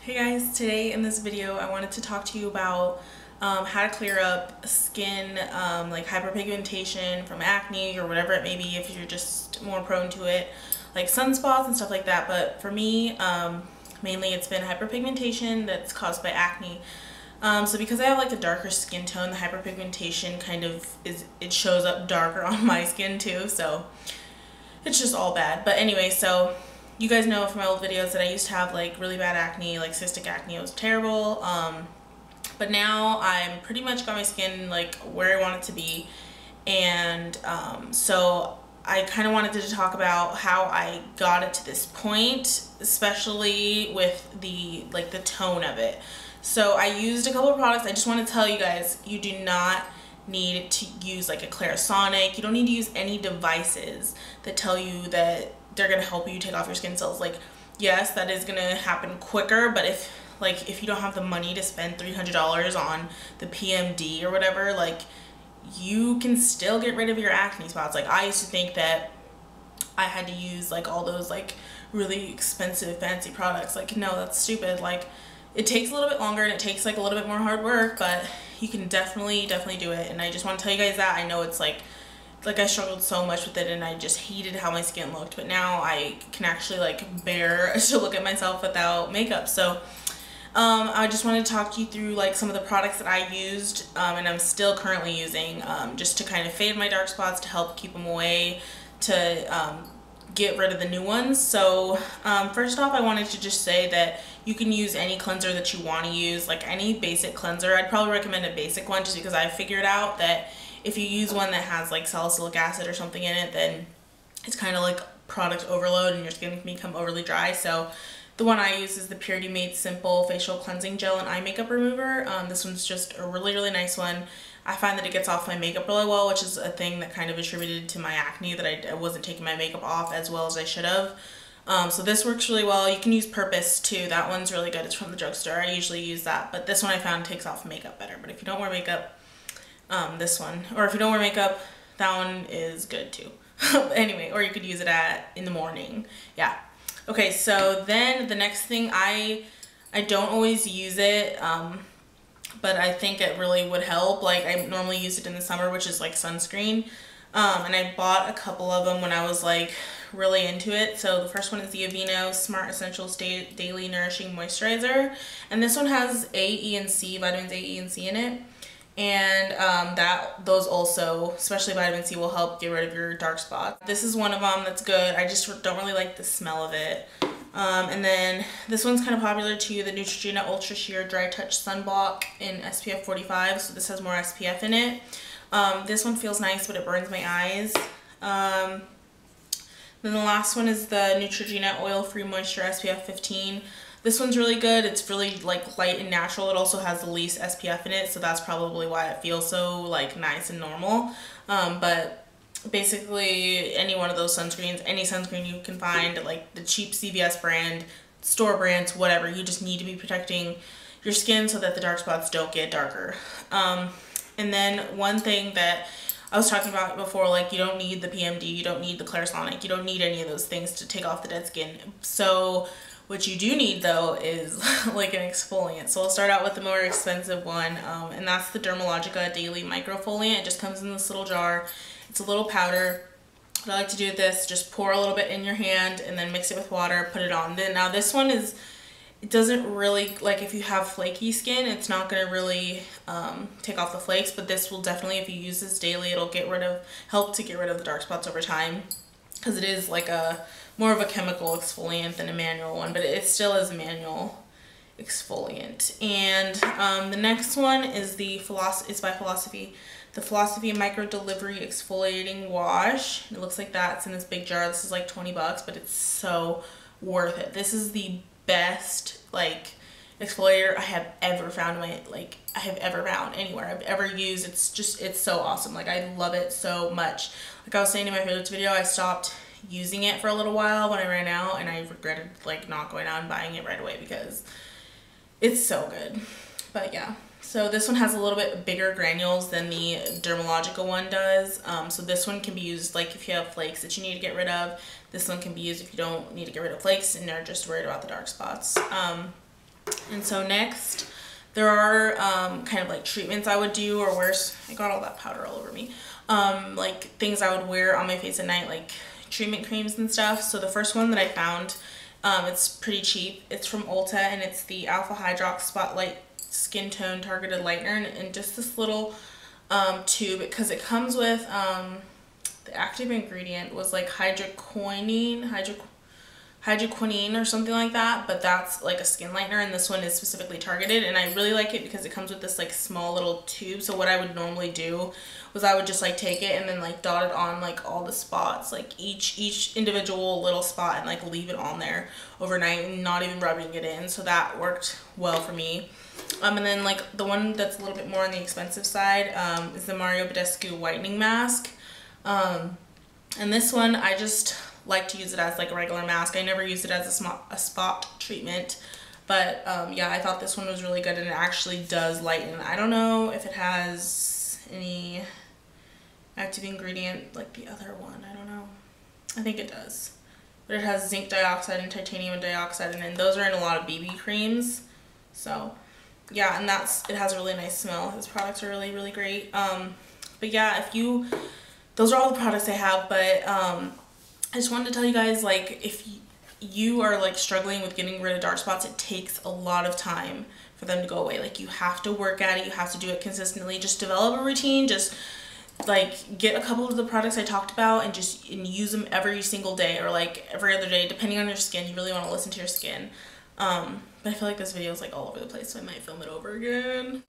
Hey guys, today in this video I wanted to talk to you about how to clear up skin like hyperpigmentation from acne or whatever it may be if you're just more prone to it, like sunspots and stuff like that. But for me, mainly it's been hyperpigmentation that's caused by acne. So because I have like a darker skin tone, the hyperpigmentation kind of it shows up darker on my skin too, so it's just all bad. But anyway, so you guys know from my old videos that I used to have like really bad acne, like cystic acne. It was terrible. But now I'm pretty much got my skin like where I want it to be. And so I kind of wanted to talk about how I got it to this point, especially with the tone of it. So I used a couple of products. I just want to tell you guys, you do not need to use like a Clarisonic. You don't need to use any devices that tell you that they're gonna help you take off your skin cells. Like, yes, that is gonna happen quicker, but if you don't have the money to spend $300 on the PMD or whatever, like, you can still get rid of your acne spots. Like, I used to think that I had to use like all those like really expensive fancy products. Like, no, that's stupid. Like, it takes a little bit longer and it takes like a little bit more hard work, but you can definitely do it. And I just want to tell you guys that I know it's like I struggled so much with it and I just hated how my skin looked, but now I can actually like bear to look at myself without makeup. So I just wanted to talk to you through like some of the products that I used and I'm still currently using just to kind of fade my dark spots, to help keep them away, to get rid of the new ones. So first off, I wanted to just say that you can use any cleanser that you want to use, like any basic cleanser. I'd probably recommend a basic one just because I figured out that if you use one that has like salicylic acid or something in it, then it's kind of like product overload and your skin can become overly dry. So the one I use is the Purity Made Simple Facial Cleansing Gel and Eye Makeup Remover. This one's just a really nice one. I find that it gets off my makeup really well, which is a thing that kind of attributed to my acne, that I wasn't taking my makeup off as well as I should have. So this works really well. You can use Purpose too. That one's really good. It's from the drugstore. I usually use that, but this one I found takes off makeup better. But if you don't wear makeup, this one, or if you don't wear makeup, that one is good too. Anyway, or you could use it in the morning. Yeah. Okay, so then the next thing, I don't always use it, but I think it really would help. Like, I normally use it in the summer, which is like sunscreen. And I bought a couple of them when I was like really into it. So the first one is the Aveeno Smart Essentials Daily Nourishing Moisturizer. And this one has A, E, and C, vitamins A, E, and C in it. And those also, especially vitamin C, will help get rid of your dark spots. This is one of them that's good. I just don't really like the smell of it. And then this one's kind of popular too, the Neutrogena Ultra Sheer Dry Touch Sunblock in SPF 45. So this has more SPF in it. This one feels nice, but it burns my eyes. Then the last one is the Neutrogena Oil Free Moisture SPF 15. This one's really good. It's really like light and natural. It also has the least SPF in it, so that's probably why it feels so like nice and normal. But basically any one of those sunscreens, any sunscreen you can find, like the cheap CVS brand, store brands, whatever, you just need to be protecting your skin so that the dark spots don't get darker. And then one thing that I was talking about before, like, you don't need the PMD, you don't need the Clarisonic, you don't need any of those things to take off the dead skin. So what you do need though is like an exfoliant. So I'll start out with the more expensive one, and that's the Dermalogica Daily Microfoliant. It just comes in this little jar. It's a little powder. What I like to do with this, just pour a little bit in your hand and then mix it with water, put it on. Then now this one is, it doesn't really, like if you have flaky skin, it's not going to really take off the flakes, but this will definitely, if you use this daily, it'll help to get rid of the dark spots over time, because it is like more of a chemical exfoliant than a manual one, but it still is a manual exfoliant. And the next one is it's by Philosophy, the Philosophy Micro Delivery Exfoliating Wash. It looks like that. It's in this big jar. This is like 20 bucks, but it's so worth it. This is the best like exfoliator I have ever found anywhere I've ever used. It's so awesome. Like, I love it so much. Like I was saying in my favorites video, I stopped using it for a little while when I ran out, and I regretted like not going out and buying it right away because it's so good. But yeah, so this one has a little bit bigger granules than the Dermalogica one does. So this one can be used like if you have flakes that you need to get rid of. This one can be used if you don't need to get rid of flakes and are just worried about the dark spots. And so next, there are kind of like treatments I would do, or where's, I got all that powder all over me. Like things I would wear on my face at night, like treatment creams and stuff. So the first one that I found, it's pretty cheap. It's from Ulta, and it's the Alpha Hydrox Spotlight Skin Tone Targeted Lightener, and just this little tube, because it comes with the active ingredient was like hydroquinone or something like that, but that's like a skin lightener, and this one is specifically targeted, and I really like it because it comes with this like small little tube. So what I would normally do was I would just like take it and then like dot it on like all the spots, like each individual little spot, and like leave it on there overnight and not even rubbing it in. So that worked well for me. And then like the one that's a little bit more on the expensive side is the Mario Badescu whitening mask. And this one I just like to use it as like a regular mask. I never used it as a spot treatment, but yeah, I thought this one was really good, and it actually does lighten. I don't know if it has any active ingredient like the other one. I don't know. I think it does, but it has zinc dioxide and titanium dioxide in it, and those are in a lot of BB creams. So yeah, and it has a really nice smell. His products are really, really great. But yeah, those are all the products I have, but I just wanted to tell you guys, like, if you are like struggling with getting rid of dark spots, it takes a lot of time for them to go away. Like, you have to work at it, you have to do it consistently. Just develop a routine, just like get a couple of the products I talked about and use them every single day, or like every other day, depending on your skin. You really want to listen to your skin. But I feel like this video is like all over the place, so I might film it over again.